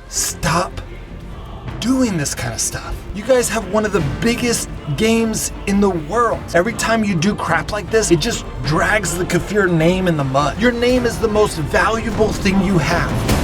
stop doing this kind of stuff. You guys have one of the biggest games in the world. Every time you do crap like this, it just drags the Kafir name in the mud. Your name is the most valuable thing you have.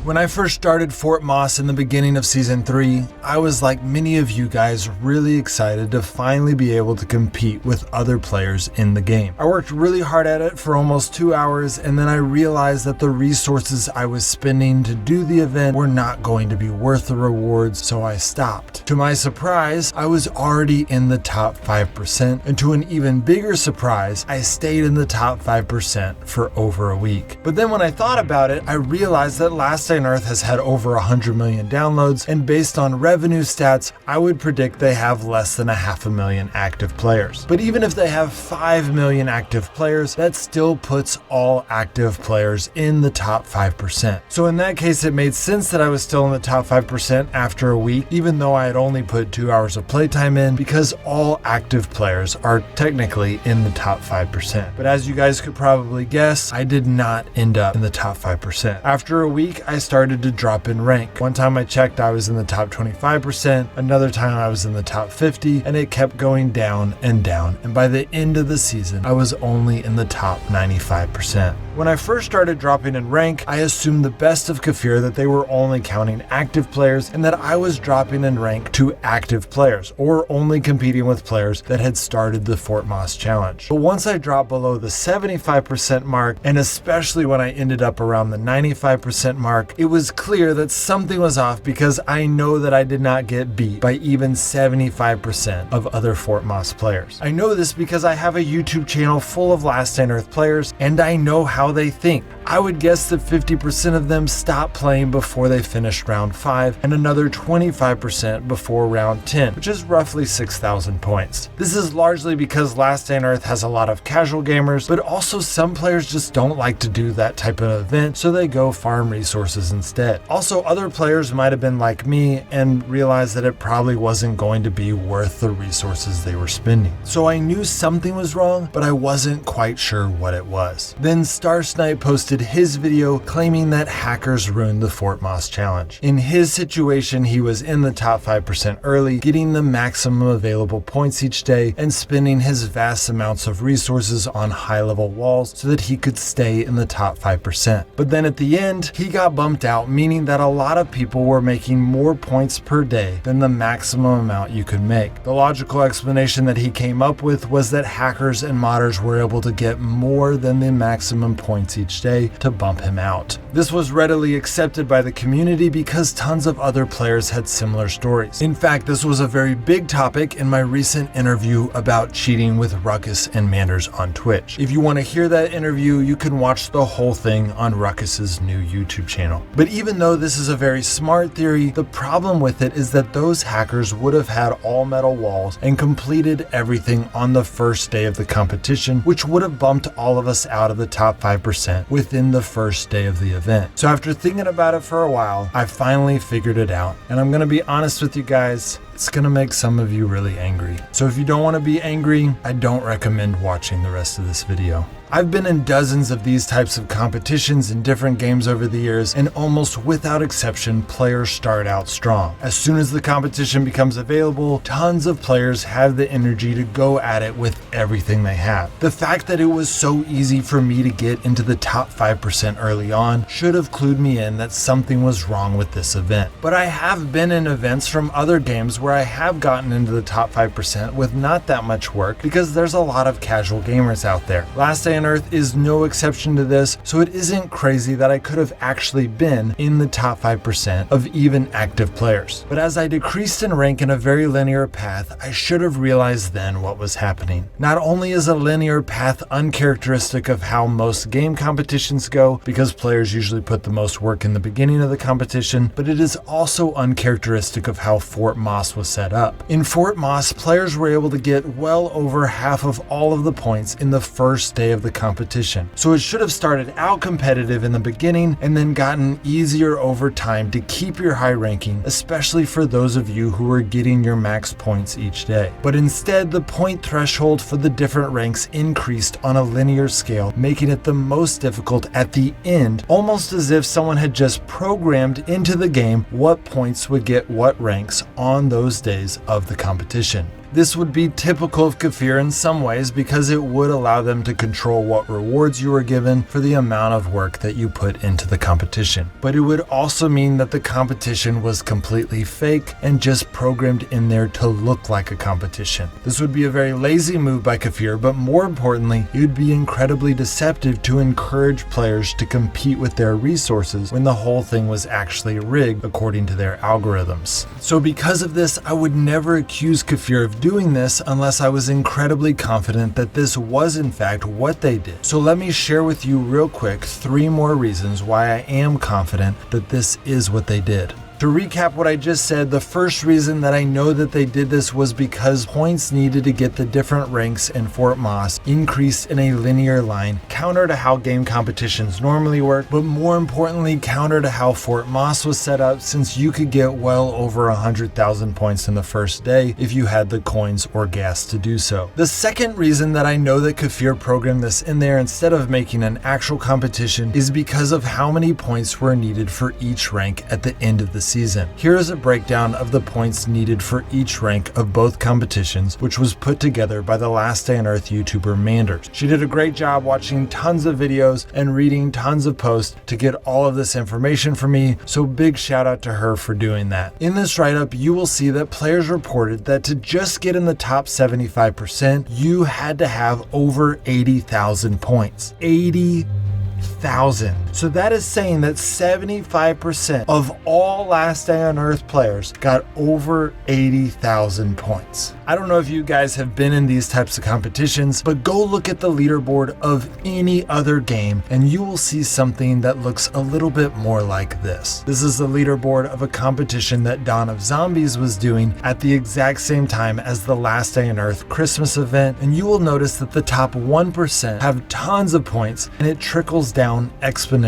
When I first started Fort Moss in the beginning of Season 3, I was like many of you guys really excited to finally be able to compete with other players in the game. I worked really hard at it for almost 2 hours, and then I realized that the resources I was spending to do the event were not going to be worth the rewards, so I stopped. To my surprise, I was already in the top 5%, and to an even bigger surprise, I stayed in the top 5% for over a week. But then when I thought about it, I realized that Last Day on Earth has had over 100 million downloads, and based on revenue stats, I would predict they have less than 500,000 active players. But even if they have 5 million active players, that still puts all active players in the top 5%. So in that case, it made sense that I was still in the top 5% after a week, even though I had only put 2 hours of playtime in, because all active players are technically in the top 5%. But as you guys could probably guess, I did not end up in the top 5%. After a week, I started to drop in rank. One time I checked, I was in the top 25%, another time I was in the top 50, and it kept going down and down. And by the end of the season, I was only in the top 95%. When I first started dropping in rank, I assumed the best of Kafir that they were only counting active players and that I was dropping in rank to active players, or only competing with players that had started the Fort Moss challenge. But once I dropped below the 75% mark, and especially when I ended up around the 95% mark, it was clear that something was off, because I know that I did not get beat by even 75% of other Fort Moss players. I know this because I have a YouTube channel full of Last Day on Earth players, and I know how they think. I would guess that 50% of them stopped playing before they finished round 5, and another 25% before round 10, which is roughly 6,000 points. This is largely because Last Day on Earth has a lot of casual gamers, but also some players just don't like to do that type of event, so they go farm resources instead. Also, other players might have been like me and realized that it probably wasn't going to be worth the resources they were spending. So I knew something was wrong, but I wasn't quite sure what it was. Then Starsnipe posted his video claiming that hackers ruined the Fort Moss challenge. In his situation, he was in the top 5% early, getting the maximum available points each day, and spending his vast amounts of resources on high-level walls so that he could stay in the top 5%. But then at the end, he got bumped out, meaning that a lot of people were making more points per day than the maximum amount you could make. The logical explanation that he came up with was that hackers and modders were able to get more than the maximum points each day to bump him out. This was readily accepted by the community because tons of other players had similar stories. In fact, this was a very big topic in my recent interview about cheating with Ruckus and Manders on Twitch. If you want to hear that interview, you can watch the whole thing on Ruckus's new YouTube channel. But even though this is a very smart theory, the problem with it is that those hackers would have had all metal walls and completed everything on the first day of the competition, which would have bumped all of us out of the top 5% within the first day of the event. So after thinking about it for a while, I finally figured it out. And I'm gonna be honest with you guys, it's gonna make some of you really angry. So if you don't want to be angry, I don't recommend watching the rest of this video. I've been in dozens of these types of competitions in different games over the years, and almost without exception, players start out strong. As soon as the competition becomes available, tons of players have the energy to go at it with everything they have. The fact that it was so easy for me to get into the top 5% early on should have clued me in that something was wrong with this event. But I have been in events from other games where I have gotten into the top 5% with not that much work, because there's a lot of casual gamers out there. Last Day on Earth is no exception to this, so it isn't crazy that I could have actually been in the top 5% of even active players. But as I decreased in rank in a very linear path, I should have realized then what was happening. Not only is a linear path uncharacteristic of how most game competitions go, because players usually put the most work in the beginning of the competition, but it is also uncharacteristic of how Fort Moss was was set up. In Fort Moss, players were able to get well over half of all of the points in the first day of the competition. So it should have started out competitive in the beginning and then gotten easier over time to keep your high ranking, especially for those of you who were getting your max points each day. But instead, the point threshold for the different ranks increased on a linear scale, making it the most difficult at the end, almost as if someone had just programmed into the game what points would get what ranks on those days of the competition. This would be typical of Kefir in some ways because it would allow them to control what rewards you were given for the amount of work that you put into the competition. But it would also mean that the competition was completely fake and just programmed in there to look like a competition. This would be a very lazy move by Kefir, but more importantly, it would be incredibly deceptive to encourage players to compete with their resources when the whole thing was actually rigged according to their algorithms. So because of this, I would never accuse Kefir of doing this unless I was incredibly confident that this was in fact what they did. So let me share with you real quick 3 more reasons why I am confident that this is what they did. To recap what I just said, the first reason that I know that they did this was because points needed to get the different ranks in Fort Moss increased in a linear line, counter to how game competitions normally work, but more importantly, counter to how Fort Moss was set up, since you could get well over 100,000 points in the first day if you had the coins or gas to do so. The second reason that I know that Kefir programmed this in there instead of making an actual competition is because of how many points were needed for each rank at the end of the season. Here is a breakdown of the points needed for each rank of both competitions, which was put together by the Last Day on Earth YouTuber Manders. She did a great job watching tons of videos and reading tons of posts to get all of this information for me, so big shout out to her for doing that. In this write-up, you will see that players reported that to just get in the top 75%, you had to have over 80,000 points. 80,000. So that is saying that 75% of all Last Day on Earth players got over 80,000 points. I don't know if you guys have been in these types of competitions, but go look at the leaderboard of any other game and you will see something that looks a little bit more like this. This is the leaderboard of a competition that Dawn of Zombies was doing at the exact same time as the Last Day on Earth Christmas event, and you will notice that the top 1% have tons of points and it trickles down exponentially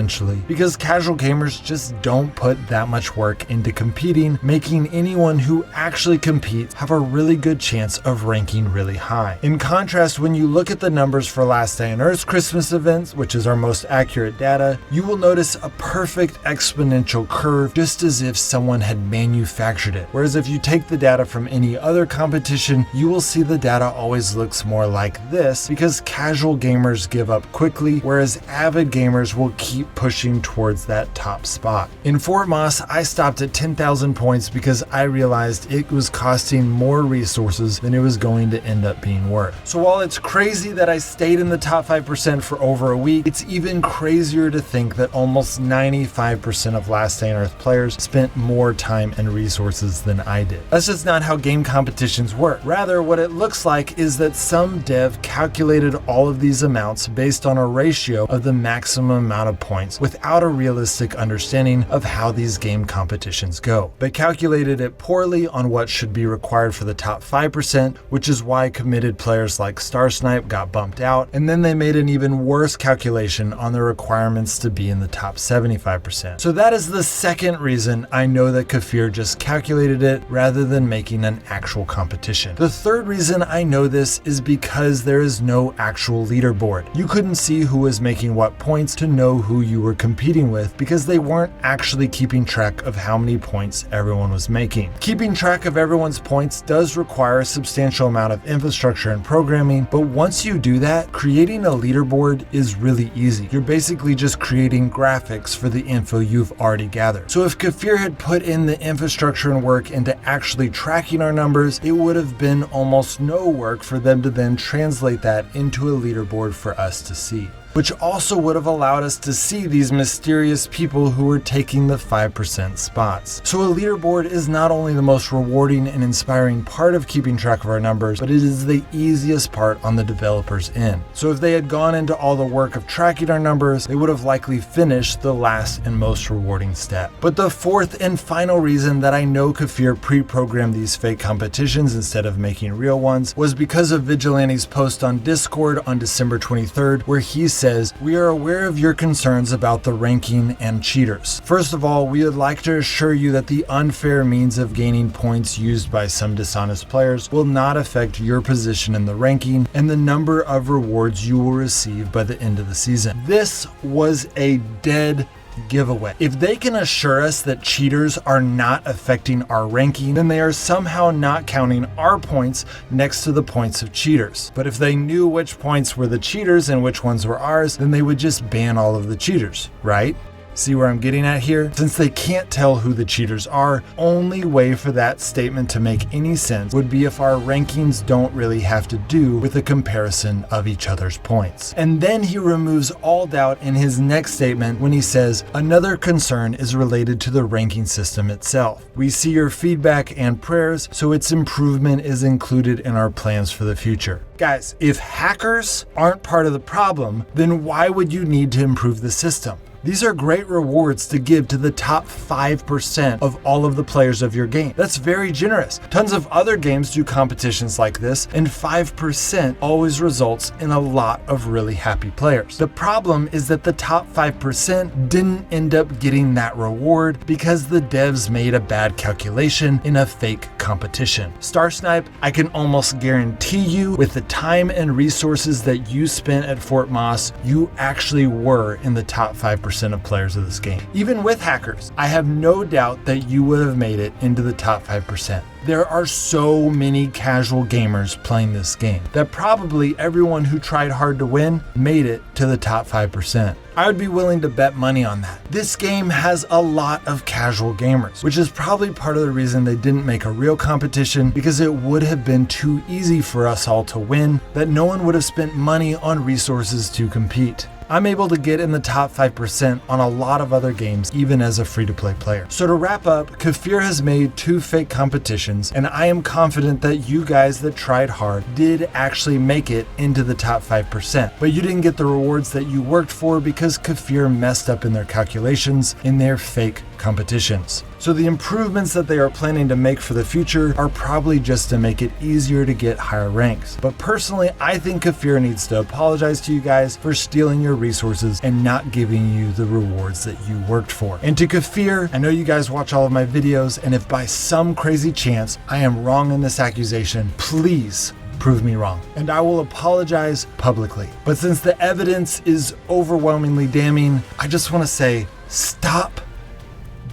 because casual gamers just don't put that much work into competing, making anyone who actually competes have a really good chance of ranking really high. In contrast, when you look at the numbers for Last Day on Earth's Christmas events, which is our most accurate data, you will notice a perfect exponential curve, just as if someone had manufactured it. Whereas if you take the data from any other competition, you will see the data always looks more like this because casual gamers give up quickly, whereas avid gamers will keep pushing towards that top spot. In Fort Moss, I stopped at 10,000 points because I realized it was costing more resources than it was going to end up being worth. So while it's crazy that I stayed in the top 5% for over a week, it's even crazier to think that almost 95% of Last Day on Earth players spent more time and resources than I did. That's just not how game competitions work. Rather, what it looks like is that some dev calculated all of these amounts based on a ratio of the maximum amount of points without a realistic understanding of how these game competitions go. They calculated it poorly on what should be required for the top 5%, which is why committed players like Starsnipe got bumped out, and then they made an even worse calculation on the requirements to be in the top 75%. So that is the second reason I know that Kefir just calculated it rather than making an actual competition. The third reason I know this is because there is no actual leaderboard. You couldn't see who was making what points to know who you were competing with because they weren't actually keeping track of how many points everyone was making. Keeping track of everyone's points does require a substantial amount of infrastructure and programming, but once you do that, creating a leaderboard is really easy. You're basically just creating graphics for the info you've already gathered. So if Kefir had put in the infrastructure and work into actually tracking our numbers, it would have been almost no work for them to then translate that into a leaderboard for us to see. which also would have allowed us to see these mysterious people who were taking the 5% spots. So a leaderboard is not only the most rewarding and inspiring part of keeping track of our numbers, but it is the easiest part on the developer's end. So if they had gone into all the work of tracking our numbers, they would have likely finished the last and most rewarding step. But the fourth and final reason that I know Kafir pre-programmed these fake competitions instead of making real ones was because of Vigilante's post on Discord on December 23rd, where he says, "We are aware of your concerns about the ranking and cheaters. First of all, we would like to assure you that the unfair means of gaining points used by some dishonest players will not affect your position in the ranking and the number of rewards you will receive by the end of the season." This was a dead giveaway. If they can assure us that cheaters are not affecting our ranking, then they are somehow not counting our points next to the points of cheaters. But if they knew which points were the cheaters and which ones were ours, then they would just ban all of the cheaters, right? See where I'm getting at here? Since they can't tell who the cheaters are, only way for that statement to make any sense would be if our rankings don't really have to do with a comparison of each other's points. And then he removes all doubt in his next statement when he says, "Another concern is related to the ranking system itself. We see your feedback and prayers, so its improvement is included in our plans for the future." Guys, if hackers aren't part of the problem, then why would you need to improve the system? These are great rewards to give to the top 5% of all of the players of your game. That's very generous. Tons of other games do competitions like this, and 5% always results in a lot of really happy players. The problem is that the top 5% didn't end up getting that reward because the devs made a bad calculation in a fake competition. Starsnipe, I can almost guarantee you, with the time and resources that you spent at Fort Moss, you actually were in the top 5% of players of this game. Even with hackers, I have no doubt that you would have made it into the top 5%. There are so many casual gamers playing this game that probably everyone who tried hard to win made it to the top 5%. I would be willing to bet money on that. This game has a lot of casual gamers, which is probably part of the reason they didn't make a real competition, because it would have been too easy for us all to win, that no one would have spent money on resources to compete. I'm able to get in the top 5% on a lot of other games, even as a free-to-play player. So to wrap up, Kafir has made 2 fake competitions, and I am confident that you guys that tried hard did actually make it into the top 5%. But you didn't get the rewards that you worked for because Kafir messed up in their calculations in their fake competitions. So the improvements that they are planning to make for the future are probably just to make it easier to get higher ranks. But personally, I think Kafir needs to apologize to you guys for stealing your resources and not giving you the rewards that you worked for. And to Kafir, I know you guys watch all of my videos, and if by some crazy chance I am wrong in this accusation, please prove me wrong, and I will apologize publicly. But since the evidence is overwhelmingly damning, I just want to say, stop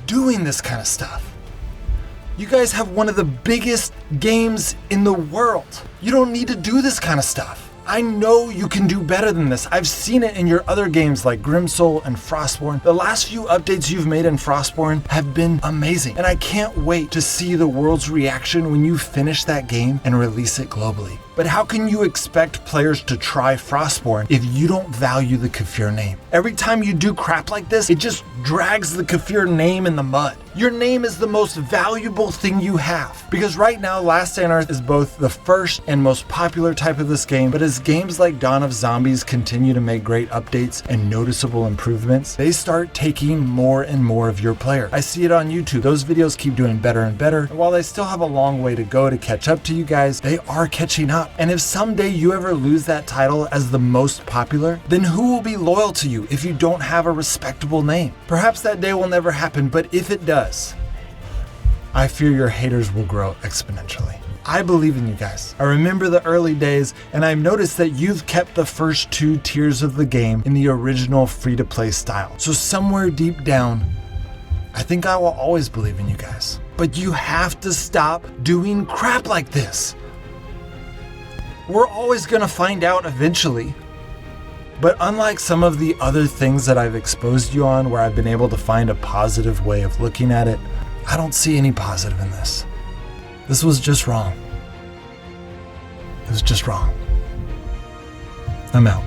doing this kind of stuff. You guys have one of the biggest games in the world. You don't need to do this kind of stuff. I know you can do better than this. I've seen it in your other games like Grimsoul and Frostborn. The last few updates you've made in Frostborn have been amazing, and I can't wait to see the world's reaction when you finish that game and release it globally. But how can you expect players to try Frostborn if you don't value the Kafir name? Every time you do crap like this, it just drags the Kafir name in the mud. Your name is the most valuable thing you have. Because right now, Last Day on Earth is both the first and most popular type of this game, but as games like Dawn of Zombies continue to make great updates and noticeable improvements, they start taking more and more of your player. I see it on YouTube. Those videos keep doing better and better, and while they still have a long way to go to catch up to you guys, they are catching up. And if someday you ever lose that title as the most popular, then who will be loyal to you if you don't have a respectable name? Perhaps that day will never happen, but if it does, I fear your haters will grow exponentially. I believe in you guys. I remember the early days, and I've noticed that you've kept the first 2 tiers of the game in the original free-to-play style. So somewhere deep down, I think I will always believe in you guys. But you have to stop doing crap like this. We're always gonna find out eventually. But unlike some of the other things that I've exposed you on where I've been able to find a positive way of looking at it, I don't see any positive in this. This was just wrong. It was just wrong. I'm out.